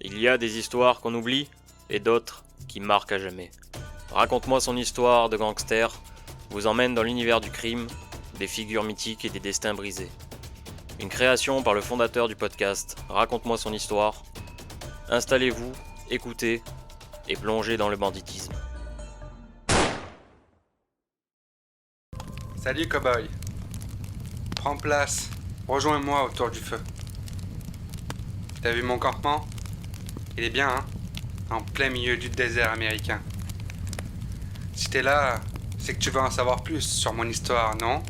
Il y a des histoires qu'on oublie et d'autres qui marquent à jamais. Raconte-moi son histoire de gangster vous emmène dans l'univers du crime, des figures mythiques et des destins brisés. Une création par le fondateur du podcast Raconte-moi son histoire. Installez-vous, écoutez et plongez dans le banditisme. Salut cowboy. Prends place, rejoins-moi autour du feu. T'as vu mon campement? Il est bien, hein? En plein milieu du désert américain. Si t'es là, c'est que tu veux en savoir plus sur mon histoire, non?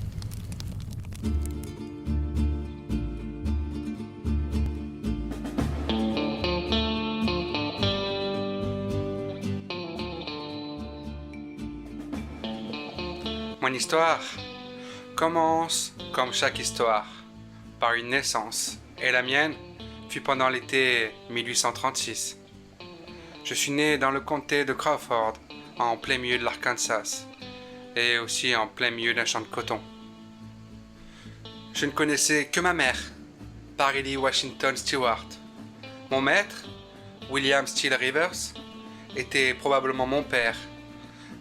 Mon histoire commence comme chaque histoire, par une naissance, et la mienne fut pendant l'été 1836. Je suis né dans le comté de Crawford, en plein milieu de l'Arkansas, et aussi en plein milieu d'un champ de coton. Je ne connaissais que ma mère, Parley Washington Stewart. Mon maître, William Steele Rivers, était probablement mon père,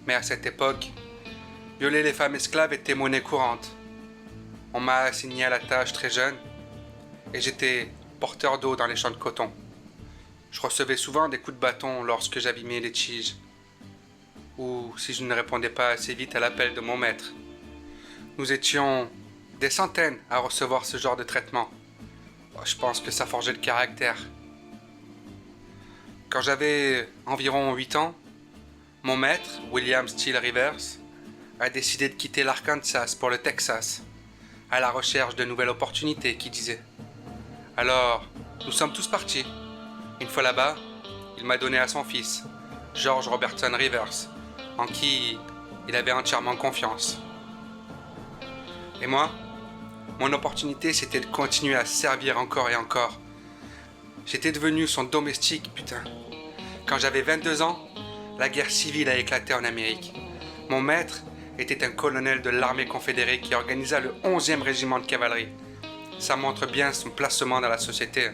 mais à cette époque, violer les femmes esclaves était monnaie courante. On m'a assigné à la tâche très jeune et j'étais porteur d'eau dans les champs de coton. Je recevais souvent des coups de bâton lorsque j'abîmais les tiges ou si je ne répondais pas assez vite à l'appel de mon maître. Nous étions des centaines à recevoir ce genre de traitement. Je pense que ça forgeait le caractère. Quand j'avais environ 8 ans, mon maître, William Steele Rivers, a décidé de quitter l'Arkansas pour le Texas, à la recherche de nouvelles opportunités, qui disait. Alors, nous sommes tous partis. Une fois là-bas, il m'a donné à son fils, George Robertson Rivers, en qui il avait entièrement confiance. Et moi, mon opportunité, c'était de continuer à servir encore et encore. J'étais devenu son domestique, putain. Quand j'avais 22 ans, la guerre civile a éclaté en Amérique. Mon maître était un colonel de l'armée confédérée qui organisa le 11e régiment de cavalerie. Ça montre bien son placement dans la société.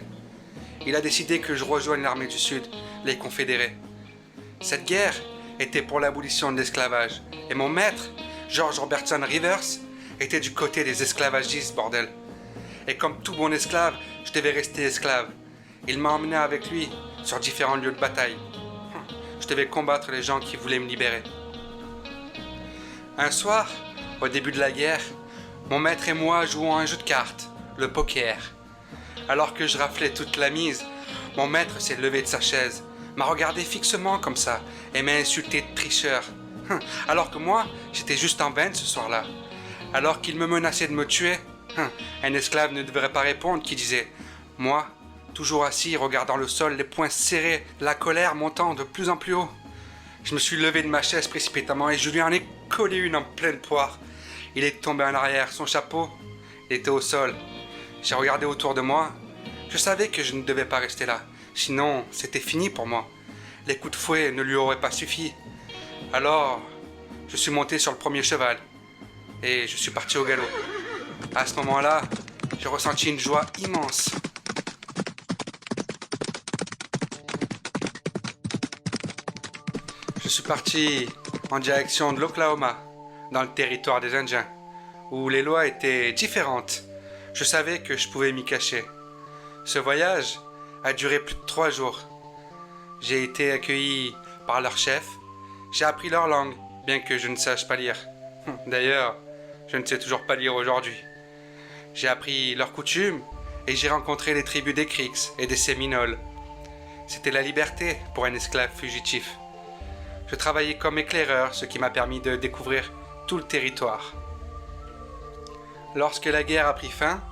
Il a décidé que je rejoigne l'armée du Sud, les confédérés. Cette guerre était pour l'abolition de l'esclavage. Et mon maître, George Robertson Rivers, était du côté des esclavagistes, bordel. Et comme tout bon esclave, je devais rester esclave. Il m'a emmené avec lui sur différents lieux de bataille. Je devais combattre les gens qui voulaient me libérer. Un soir, au début de la guerre, mon maître et moi jouons à un jeu de cartes, le poker. Alors que je raflais toute la mise, mon maître s'est levé de sa chaise, m'a regardé fixement comme ça et m'a insulté de tricheur. Alors que moi, j'étais juste en veine ce soir-là. Alors qu'il me menaçait de me tuer, un esclave ne devrait pas répondre qui disait « Moi, toujours assis, regardant le sol, les poings serrés, la colère montant de plus en plus haut. » Je me suis levé de ma chaise précipitamment et je lui en ai collé une en pleine poire. Il est tombé en arrière, son chapeau était au sol. J'ai regardé autour de moi. Je savais que je ne devais pas rester là, sinon c'était fini pour moi. Les coups de fouet ne lui auraient pas suffi. Alors, je suis monté sur le premier cheval et je suis parti au galop. À ce moment-là, j'ai ressenti une joie immense. Je suis parti en direction de l'Oklahoma, dans le territoire des Indiens, où les lois étaient différentes. Je savais que je pouvais m'y cacher. Ce voyage a duré plus de 3 jours. J'ai été accueilli par leur chef. J'ai appris leur langue, bien que je ne sache pas lire. D'ailleurs, je ne sais toujours pas lire aujourd'hui. J'ai appris leurs coutumes et j'ai rencontré les tribus des Creeks et des Séminoles. C'était la liberté pour un esclave fugitif. Je travaillais comme éclaireur, ce qui m'a permis de découvrir tout le territoire. Lorsque la guerre a pris fin,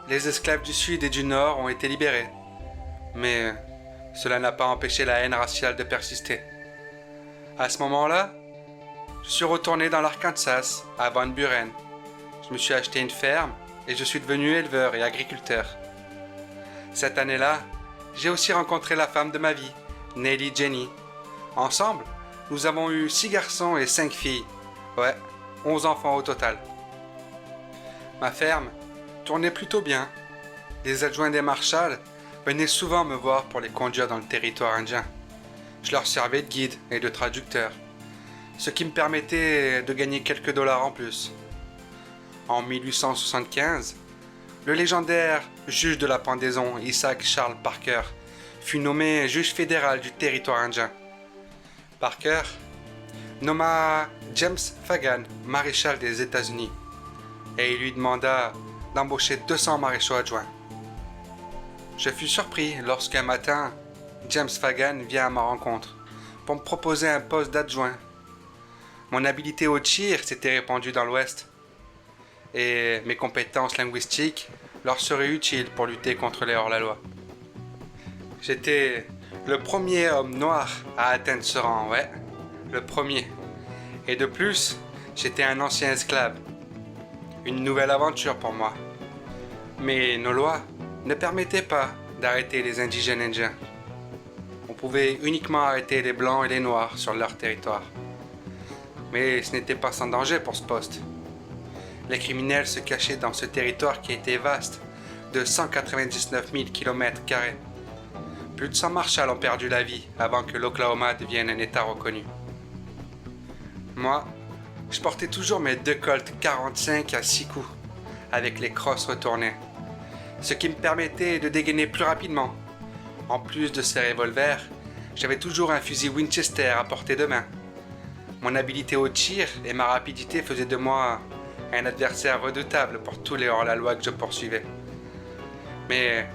les esclaves du Sud et du Nord ont été libérés. Mais cela n'a pas empêché la haine raciale de persister. À ce moment-là, je suis retourné dans l'Arkansas, à Van Buren. Je me suis acheté une ferme et je suis devenu éleveur et agriculteur. Cette année-là, j'ai aussi rencontré la femme de ma vie, Nellie Jenny. Ensemble, nous avons eu 6 garçons et 5 filles. Ouais, 11 enfants au total. Ma ferme tournait plutôt bien. Les adjoints des marshals venaient souvent me voir pour les conduire dans le territoire indien. Je leur servais de guide et de traducteur, ce qui me permettait de gagner quelques dollars en plus. En 1875, le légendaire juge de la pendaison Isaac Charles Parker fut nommé juge fédéral du territoire indien. Parker nomma James Fagan maréchal des États-Unis et il lui demanda d'embaucher 200 maréchaux adjoints. Je fus surpris lorsqu'un matin, James Fagan vient à ma rencontre pour me proposer un poste d'adjoint. Mon habileté au tir s'était répandue dans l'Ouest et mes compétences linguistiques leur seraient utiles pour lutter contre les hors-la-loi. J'étais le premier homme noir à atteindre ce rang, ouais, le premier. Et de plus, j'étais un ancien esclave. Une nouvelle aventure pour moi. Mais nos lois ne permettaient pas d'arrêter les indigènes indiens. On pouvait uniquement arrêter les blancs et les noirs sur leur territoire. Mais ce n'était pas sans danger pour ce poste. Les criminels se cachaient dans ce territoire qui était vaste, de 199 000 km². Plus de 100 marshals ont perdu la vie avant que l'Oklahoma devienne un État reconnu. Moi, je portais toujours mes 2 Colt 45 à 6 coups, avec les crosses retournées, ce qui me permettait de dégainer plus rapidement. En plus de ces revolvers, j'avais toujours un fusil Winchester à portée de main. Mon habileté au tir et ma rapidité faisaient de moi un adversaire redoutable pour tous les hors-la-loi que je poursuivais. Mais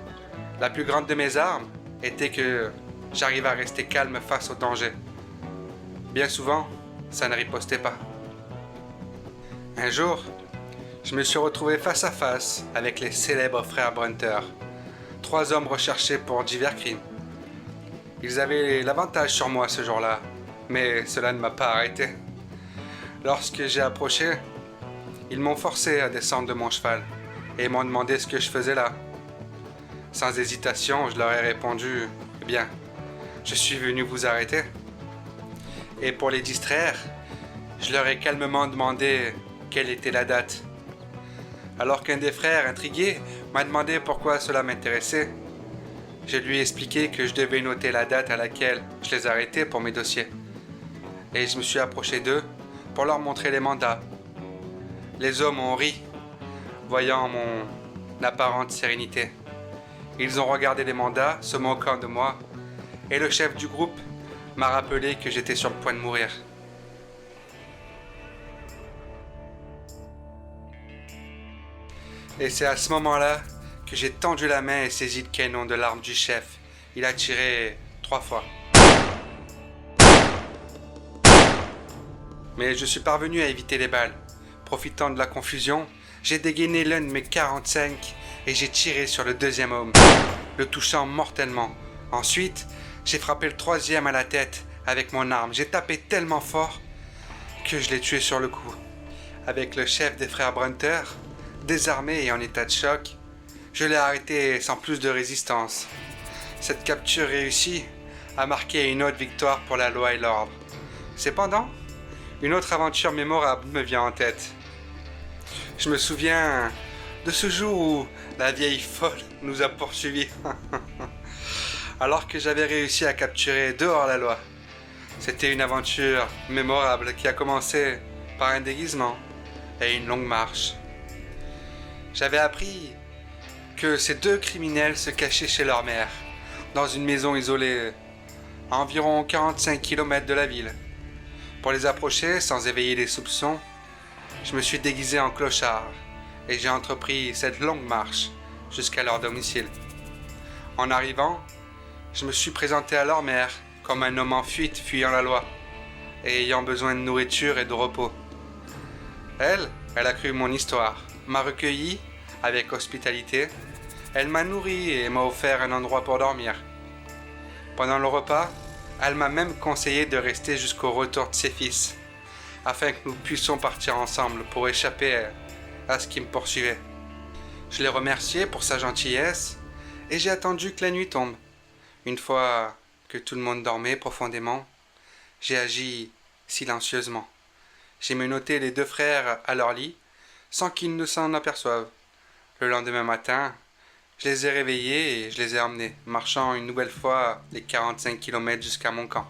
la plus grande de mes armes était que j'arrivais à rester calme face au danger. Bien souvent, ça ne ripostait pas. Un jour, je me suis retrouvé face à face avec les célèbres frères Brunter, 3 hommes recherchés pour divers crimes. Ils avaient l'avantage sur moi ce jour-là, mais cela ne m'a pas arrêté. Lorsque j'ai approché, ils m'ont forcé à descendre de mon cheval et m'ont demandé ce que je faisais là. Sans hésitation, je leur ai répondu « Eh bien, je suis venu vous arrêter. » Et pour les distraire, je leur ai calmement demandé quelle était la date. Alors qu'un des frères, intrigué, m'a demandé pourquoi cela m'intéressait, je lui ai expliqué que je devais noter la date à laquelle je les arrêtais pour mes dossiers. Et je me suis approché d'eux pour leur montrer les mandats. Les hommes ont ri, voyant mon apparente sérénité. Ils ont regardé les mandats, se moquant de moi, et le chef du groupe m'a rappelé que j'étais sur le point de mourir. Et c'est à ce moment-là que j'ai tendu la main et saisi le canon de l'arme du chef. Il a tiré 3 fois. Mais je suis parvenu à éviter les balles. Profitant de la confusion, j'ai dégainé l'un de mes 45 et j'ai tiré sur le 2e homme, le touchant mortellement. Ensuite, j'ai frappé le 3e à la tête avec mon arme. J'ai tapé tellement fort que je l'ai tué sur le coup. Avec le chef des frères Brunter, désarmé et en état de choc, je l'ai arrêté sans plus de résistance. Cette capture réussie a marqué une autre victoire pour la loi et l'ordre. Cependant, une autre aventure mémorable me vient en tête. Je me souviens de ce jour où la vieille folle nous a poursuivis. Alors que j'avais réussi à capturer 2 hors-la-loi. C'était une aventure mémorable qui a commencé par un déguisement et une longue marche. J'avais appris que ces 2 criminels se cachaient chez leur mère, dans une maison isolée, à environ 45 km de la ville. Pour les approcher sans éveiller les soupçons, je me suis déguisé en clochard et j'ai entrepris cette longue marche jusqu'à leur domicile. En arrivant, je me suis présenté à leur mère comme un homme en fuite fuyant la loi et ayant besoin de nourriture et de repos. Elle a cru mon histoire, m'a recueilli avec hospitalité, elle m'a nourri et m'a offert un endroit pour dormir. Pendant le repas, elle m'a même conseillé de rester jusqu'au retour de ses fils, afin que nous puissions partir ensemble pour échapper à ce qui me poursuivait. Je l'ai remercié pour sa gentillesse et j'ai attendu que la nuit tombe. Une fois que tout le monde dormait profondément, j'ai agi silencieusement. J'ai menotté les 2 frères à leur lit sans qu'ils ne s'en aperçoivent. Le lendemain matin, Je les ai réveillés et je les ai emmenés, marchant une nouvelle fois les 45 kilomètres jusqu'à mon camp.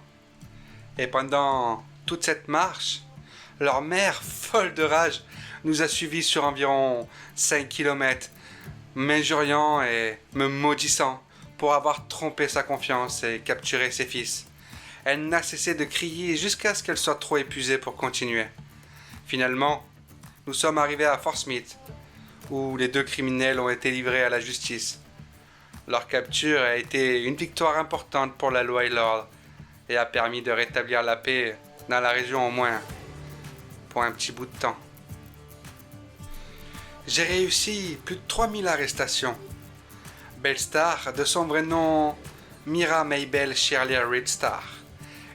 Et pendant toute cette marche, leur mère, folle de rage, nous a suivis sur environ 5 kilomètres, m'injuriant et me maudissant pour avoir trompé sa confiance et capturé ses fils. Elle n'a cessé de crier jusqu'à ce qu'elle soit trop épuisée pour continuer. Finalement, nous sommes arrivés à Fort Smith, où les deux criminels ont été livrés à la justice. Leur capture a été une victoire importante pour la loi et l'ordre, et a permis de rétablir la paix dans la région au moins pour un petit bout de temps. J'ai réussi plus de 3000 arrestations. Belle Star, de son vrai nom Myra Mabel Shirley Reed Star,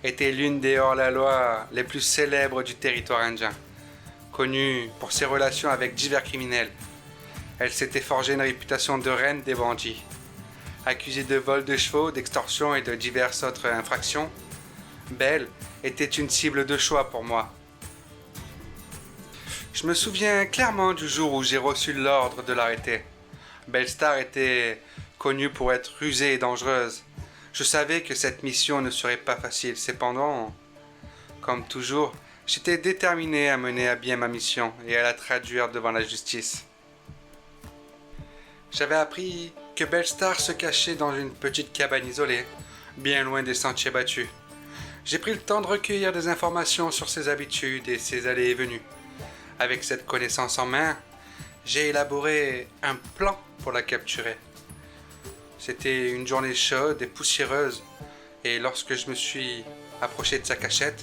était l'une des hors-la-loi les plus célèbres du territoire indien. Connue pour ses relations avec divers criminels, elle s'était forgé une réputation de reine des bandits. Accusée de vol de chevaux, d'extorsion et de diverses autres infractions, Belle était une cible de choix pour moi. Je me souviens clairement du jour où j'ai reçu l'ordre de l'arrêter. Belle Star était connue pour être rusée et dangereuse. Je savais que cette mission ne serait pas facile. Cependant, comme toujours, j'étais déterminé à mener à bien ma mission et à la traduire devant la justice. J'avais appris que Belle Star se cachait dans une petite cabane isolée, bien loin des sentiers battus. J'ai pris le temps de recueillir des informations sur ses habitudes et ses allées et venues. Avec cette connaissance en main, j'ai élaboré un plan pour la capturer. C'était une journée chaude et poussiéreuse, et lorsque je me suis approché de sa cachette,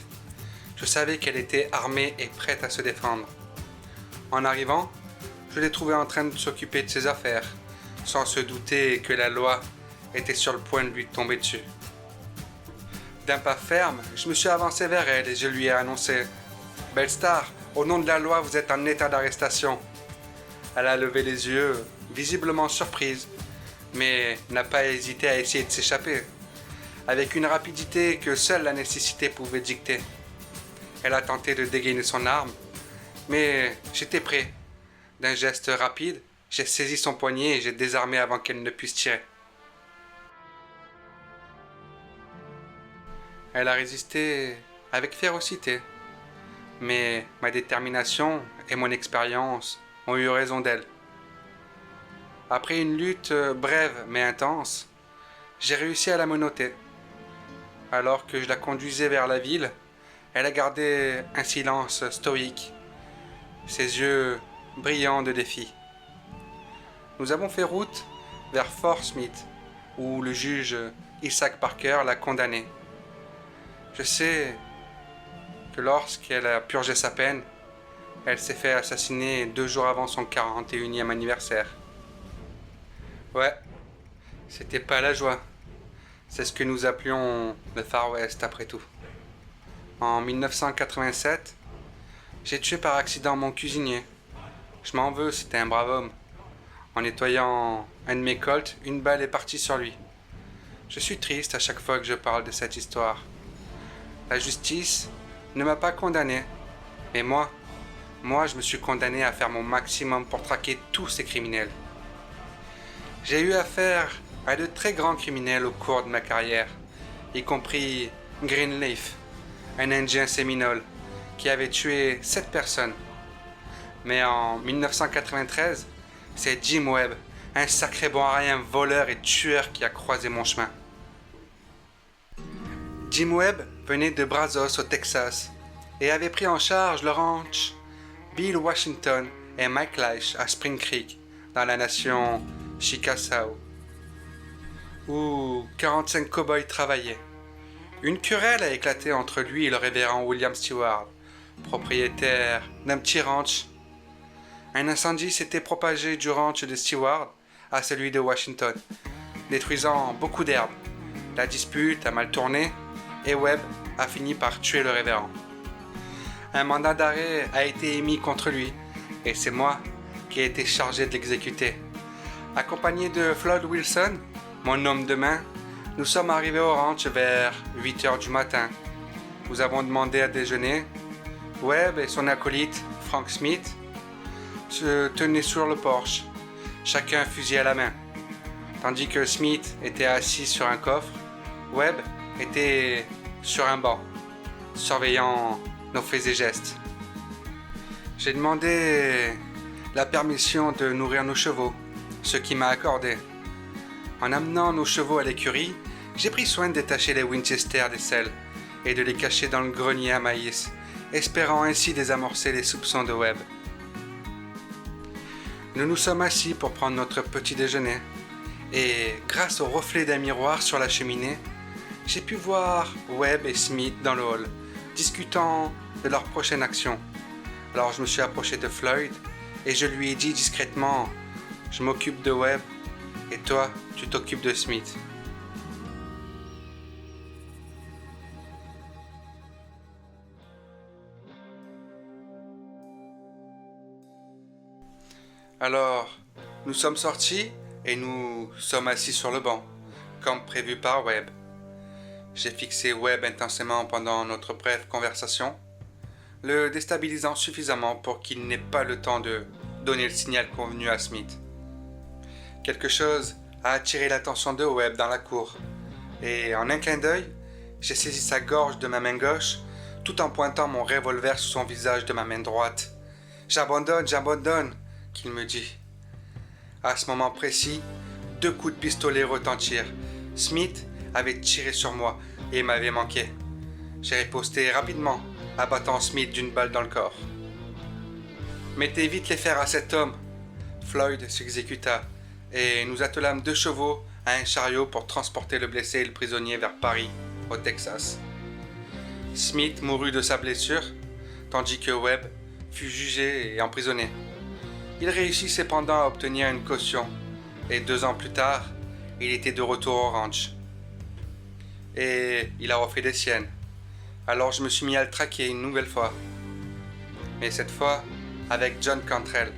je savais qu'elle était armée et prête à se défendre. En arrivant, je l'ai trouvée en train de s'occuper de ses affaires, sans se douter que la loi était sur le point de lui tomber dessus. D'un pas ferme, je me suis avancé vers elle et je lui ai annoncé « Belle Star, au nom de la loi, vous êtes en état d'arrestation. » Elle a levé les yeux, visiblement surprise, mais n'a pas hésité à essayer de s'échapper, avec une rapidité que seule la nécessité pouvait dicter. Elle a tenté de dégainer son arme, mais j'étais prêt. D'un geste rapide, j'ai saisi son poignet et j'ai désarmé avant qu'elle ne puisse tirer. Elle a résisté avec férocité, mais ma détermination et mon expérience ont eu raison d'elle. Après une lutte brève mais intense, j'ai réussi à la menotter. Alors que je la conduisais vers la ville, elle a gardé un silence stoïque, ses yeux brillants de défi. Nous avons fait route vers Fort Smith, où le juge Isaac Parker l'a condamnée. Je sais que lorsqu'elle a purgé sa peine, elle s'est fait assassiner 2 jours avant son 41e anniversaire. Ouais, c'était pas la joie. C'est ce que nous appelions le Far West après tout. En 1987, j'ai tué par accident mon cuisinier. Je m'en veux, c'était un brave homme. En nettoyant un de mes Colts, une balle est partie sur lui. Je suis triste à chaque fois que je parle de cette histoire. La justice ne m'a pas condamné, mais moi, je me suis condamné à faire mon maximum pour traquer tous ces criminels. J'ai eu affaire à de très grands criminels au cours de ma carrière, y compris Greenleaf, un Indien séminole, qui avait tué 7 personnes. Mais en 1993, c'est Jim Webb, un sacré bon à rien voleur et tueur qui a croisé mon chemin. Jim Webb venait de Brazos au Texas et avait pris en charge le ranch Bill Washington et Mike Leich à Spring Creek, dans la nation Chickasaw, où 45 cow-boys travaillaient. Une querelle a éclaté entre lui et le révérend William Stewart, propriétaire d'un petit ranch. Un incendie s'était propagé du ranch de Stewart à celui de Washington, détruisant beaucoup d'herbes. La dispute a mal tourné et Webb a fini par tuer le révérend. Un mandat d'arrêt a été émis contre lui et c'est moi qui ai été chargé de l'exécuter. Accompagné de Floyd Wilson, mon homme de main, nous sommes arrivés au ranch vers 8h du matin. Nous avons demandé à déjeuner. Webb et son acolyte, Frank Smith, se tenaient sur le porche, chacun fusil à la main. Tandis que Smith était assis sur un coffre, Webb était sur un banc, surveillant nos faits et gestes. J'ai demandé la permission de nourrir nos chevaux, ce qui m'a accordé. En amenant nos chevaux à l'écurie, j'ai pris soin de détacher les Winchester des selles et de les cacher dans le grenier à maïs, espérant ainsi désamorcer les soupçons de Webb. Nous nous sommes assis pour prendre notre petit déjeuner, et grâce au reflet d'un miroir sur la cheminée, j'ai pu voir Webb et Smith dans le hall, discutant de leur prochaine action. Alors je me suis approché de Floyd et je lui ai dit discrètement « Je m'occupe de Webb et toi, tu t'occupes de Smith. » Alors, nous sommes sortis et nous sommes assis sur le banc, comme prévu par Webb. J'ai fixé Webb intensément pendant notre brève conversation, le déstabilisant suffisamment pour qu'il n'ait pas le temps de donner le signal convenu à Smith. Quelque chose a attiré l'attention de Webb dans la cour, et en un clin d'œil, j'ai saisi sa gorge de ma main gauche, tout en pointant mon revolver sur son visage de ma main droite. « J'abandonne !» qu'il me dit. À ce moment précis, 2 coups de pistolet retentirent. Smith avait tiré sur moi et m'avait manqué. J'ai riposté rapidement, abattant Smith d'une balle dans le corps. « Mettez vite les fers à cet homme !» Floyd s'exécuta et nous attelâmes 2 chevaux à un chariot pour transporter le blessé et le prisonnier vers Paris, au Texas. Smith mourut de sa blessure, tandis que Webb fut jugé et emprisonné. Il réussit cependant à obtenir une caution, et 2 ans plus tard, il était de retour au ranch. Et il a refait des siennes. Alors je me suis mis à le traquer une nouvelle fois. Mais cette fois, avec John Cantrell.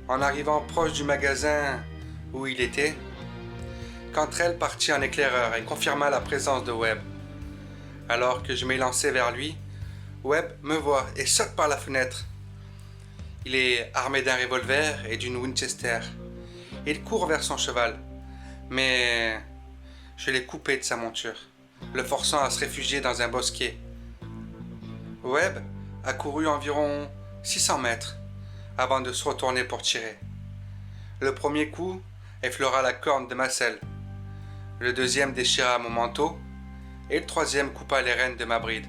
En arrivant proche du magasin où il était, Cantrell partit en éclaireur et confirma la présence de Webb. Alors que je m'élançais vers lui, Webb me voit et saute par la fenêtre. Il est armé d'un revolver et d'une Winchester. Il court vers son cheval, mais je l'ai coupé de sa monture, le forçant à se réfugier dans un bosquet. Webb a couru environ 600 mètres avant de se retourner pour tirer. Le premier coup effleura la corne de ma selle, le deuxième déchira mon manteau et le troisième coupa les rênes de ma bride.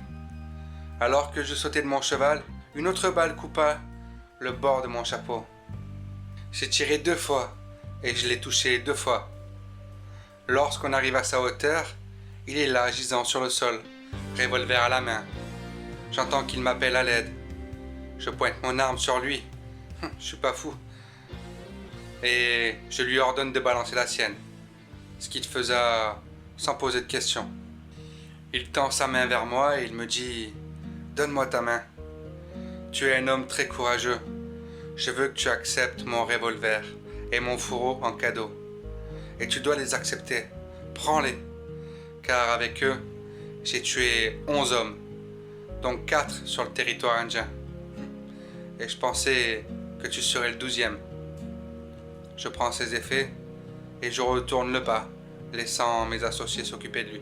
Alors que je sautais de mon cheval, une autre balle coupa le bord de mon chapeau. J'ai tiré 2 fois et je l'ai touché 2 fois. Lorsqu'on arrive à sa hauteur, il est là, gisant sur le sol, revolver à la main. J'entends qu'il m'appelle à l'aide. Je pointe mon arme sur lui. Je suis pas fou. Et je lui ordonne de balancer la sienne, ce qu'il faisait sans poser de questions. Il tend sa main vers moi et il me dit « Donne-moi ta main. Tu es un homme très courageux. Je veux que tu acceptes mon revolver et mon fourreau en cadeau. Et tu dois les accepter. Prends-les. Car avec eux, j'ai tué 11 hommes, dont 4 sur le territoire indien. Et je pensais que tu serais le 12e. Je prends ses effets et je retourne le pas, laissant mes associés s'occuper de lui.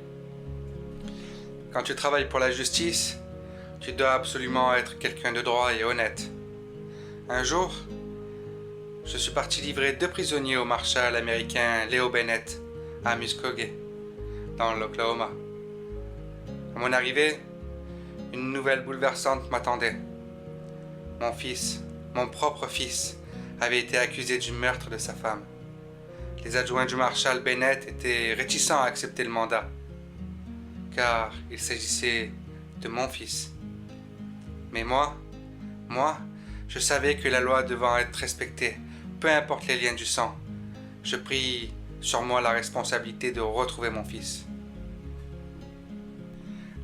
Quand tu travailles pour la justice, tu dois absolument être quelqu'un de droit et honnête. Un jour, je suis parti livrer 2 prisonniers au marshal américain Leo Bennett à Muskogee, dans l'Oklahoma. À mon arrivée, une nouvelle bouleversante m'attendait. Mon fils, mon propre fils, avait été accusé du meurtre de sa femme. Les adjoints du marshal Bennett étaient réticents à accepter le mandat, car il s'agissait de mon fils. Mais moi, je savais que la loi devant être respectée, peu importe les liens du sang, je pris sur moi la responsabilité de retrouver mon fils.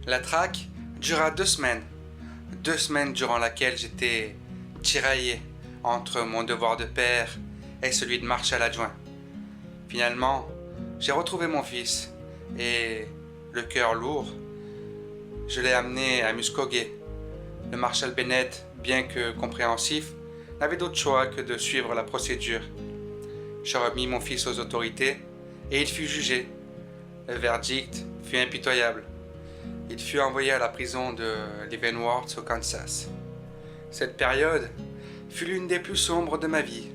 La traque dura 2 semaines. 2 semaines durant lesquelles j'étais tiraillé entre mon devoir de père et celui de marshal adjoint. Finalement, j'ai retrouvé mon fils et, le cœur lourd, je l'ai amené à Muskogee. Le marshal Bennett, bien que compréhensif, n'avait d'autre choix que de suivre la procédure. Je remis mon fils aux autorités et il fut jugé. Le verdict fut impitoyable. Il fut envoyé à la prison de Leavenworth au Kansas. Cette période fut l'une des plus sombres de ma vie.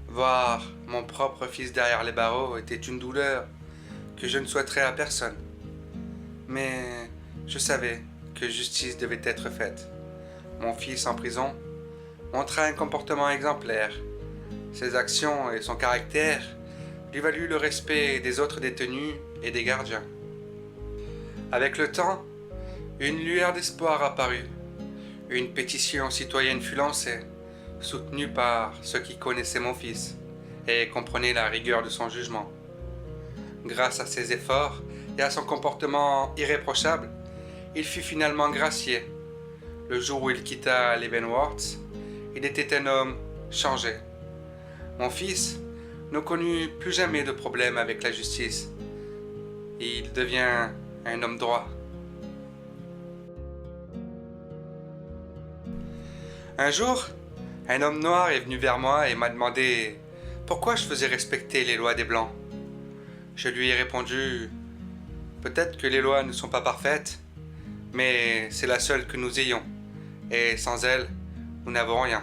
Voir mon propre fils derrière les barreaux était une douleur que je ne souhaiterais à personne. Mais je savais que justice devait être faite. Mon fils en prison montra un comportement exemplaire. Ses actions et son caractère lui valut le respect des autres détenus et des gardiens. Avec le temps, une lueur d'espoir apparut. Une pétition citoyenne fut lancée, soutenue par ceux qui connaissaient mon fils et comprenaient la rigueur de son jugement. Grâce à ses efforts et à son comportement irréprochable, il fut finalement gracié. Le jour où il quitta Leavenworth, il était un homme changé. Mon fils ne connut plus jamais de problème avec la justice. Il devient un homme droit. Un jour, un homme noir est venu vers moi et m'a demandé pourquoi je faisais respecter les lois des Blancs. Je lui ai répondu « Peut-être que les lois ne sont pas parfaites, mais c'est la seule que nous ayons, et sans elle, nous n'avons rien. »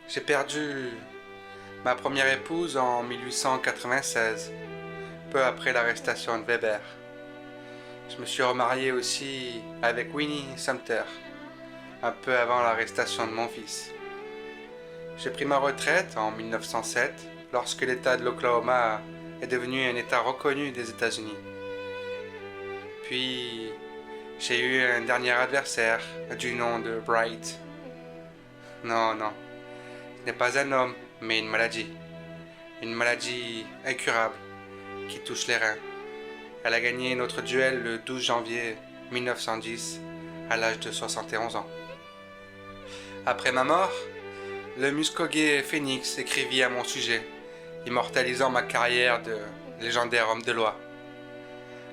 J'ai perdu ma première épouse en 1896, peu après l'arrestation de Weber. Je me suis remarié aussi avec Winnie Sumter, un peu avant l'arrestation de mon fils. J'ai pris ma retraite en 1907, lorsque l'État de l'Oklahoma est devenu un État reconnu des États-Unis. Puis, j'ai eu un dernier adversaire du nom de Bright. Non, ce n'est pas un homme, mais une maladie. Une maladie incurable qui touche les reins. Elle a gagné notre duel le 12 janvier 1910 à l'âge de 71 ans. Après ma mort, le Muskogee Phoenix écrivit à mon sujet, immortalisant ma carrière de légendaire homme de loi.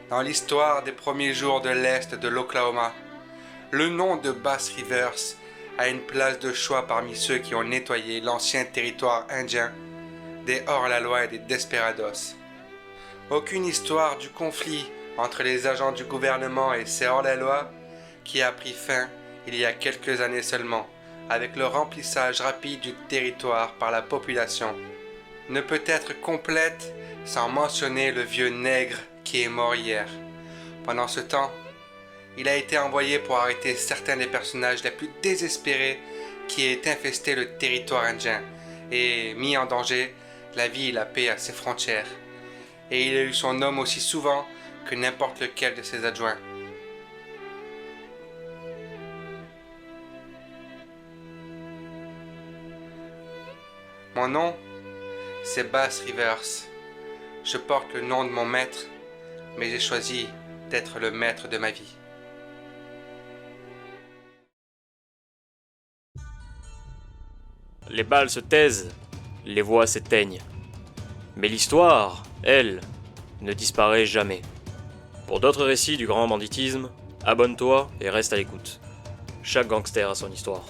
Dans l'histoire des premiers jours de l'Est de l'Oklahoma, le nom de Bass Rivers a une place de choix parmi ceux qui ont nettoyé l'ancien territoire indien des hors-la-loi et des desperados. Aucune histoire du conflit entre les agents du gouvernement et ces hors-la-loi, qui a pris fin il y a quelques années seulement, avec le remplissage rapide du territoire par la population, ne peut être complète sans mentionner le vieux nègre qui est mort hier. Pendant ce temps, il a été envoyé pour arrêter certains des personnages les plus désespérés qui aient infesté le territoire indien et mis en danger la vie et la paix à ses frontières. Et il a eu son homme aussi souvent que n'importe lequel de ses adjoints. Mon nom, c'est Bass Rivers. Je porte le nom de mon maître, mais j'ai choisi d'être le maître de ma vie. Les balles se taisent, les voix s'éteignent. Mais l'histoire, elle, ne disparaît jamais. Pour d'autres récits du grand banditisme, abonne-toi et reste à l'écoute. Chaque gangster a son histoire.